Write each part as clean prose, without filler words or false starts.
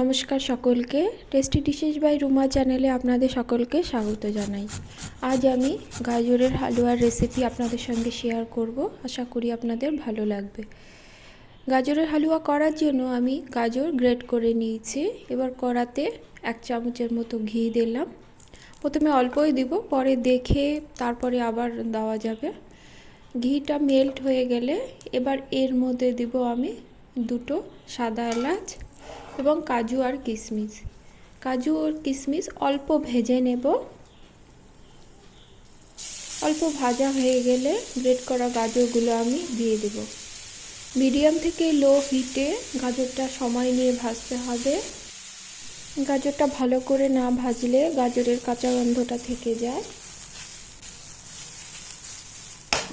নমস্কার সকলকে, tasty dishes by Ruma চ্যানেলে আপনাদের সকলকে স্বাগত জানাই। আজ আমি গাজরের হালুয়ার রেসিপি আপনাদের সঙ্গে শেয়ার করব। আশা করি আপনাদের ভালো লাগবে। গাজরের হালুয়া করার জন্য আমি গাজর গ্রেট করে নিয়েছি। এবার কড়াতে 1 চামচের মতো ঘি দিলাম। প্রথমে অল্পই দিব, পরে দেখে তারপরে আবার দেওয়া যাবে। ঘিটা মেল্ট হয়ে গেলে এবার এর মধ্যে দিব আমি 2টো সাদা এলাচ এবং কাজু আর কিশমিশ। কাজু আর কিশমিশ অল্প ভেজে নেব। অল্প ভাজা হয়ে গেলে গ্রেট করা গাজরগুলো আমি দিয়ে দেব। মিডিয়াম থেকে লো হিটে গাজরটা সময় নিয়ে ভাজতে হবে। গাজরটা ভালো করে না ভাজলে গাজরের কাঁচা গন্ধটা থেকে যায়।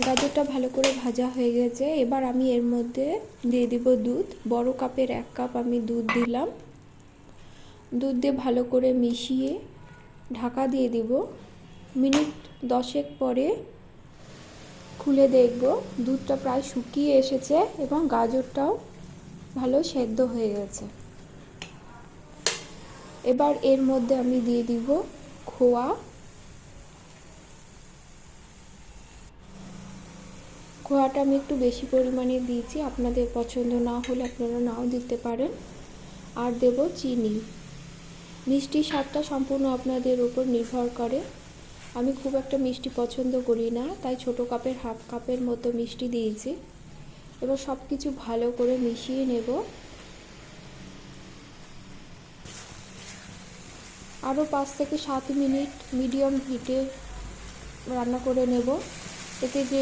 গাজরটা ভালো করে ভাজা হয়ে গেছে। এবার আমি এর মধ্যে দিয়ে দিব দুধ। বড় কাপের 1 কাপ আমি দুধ দিলাম। দুধ দিয়ে ভালো করে মিশিয়ে ঢাকা দিয়ে দিব। মিনিট 10 পরে খুলে দেখব দুধটা প্রায় শুকিয়ে এসেছে এবং গাজরটাও ভালো সেদ্ধ হয়ে গেছে। এবার এর মধ্যে আমি দিয়ে দিব খোয়া। খোয়াটা আমি একটু বেশি পরিমাণে দিয়েছি, আপনাদের পছন্দ না হলে আপনারা নাও দিতে পারেন। আর দেব চিনি। মিষ্টি স্বাদটা সম্পূর্ণ আপনাদের উপর নির্ভর করে। আমি খুব একটা মিষ্টি পছন্দ করি না, তাই ছোটো কাপের হাফ কাপের মতো মিষ্টি দিয়েছি। এবার সব কিছু ভালো করে মিশিয়ে নেব। আরও 5 থেকে 7 মিনিট মিডিয়াম হিটে রান্না করে নেব। এতে যে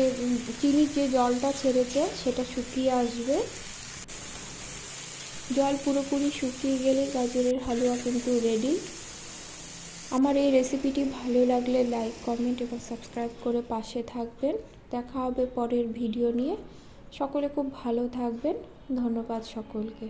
চিনির যে জলটা ছেড়েছে সেটা শুকিয়ে আসবে। জল পুরোপুরি শুকিয়ে গেলে গাজরের হালুয়া কিন্তু রেডি। আমার এই রেসিপিটি ভালো লাগলে লাইক, কমেন্ট এবং সাবস্ক্রাইব করে পাশে থাকবেন। দেখা হবে পরের ভিডিও নিয়ে। সকলে খুব ভালো থাকবেন। ধন্যবাদ সকলকে।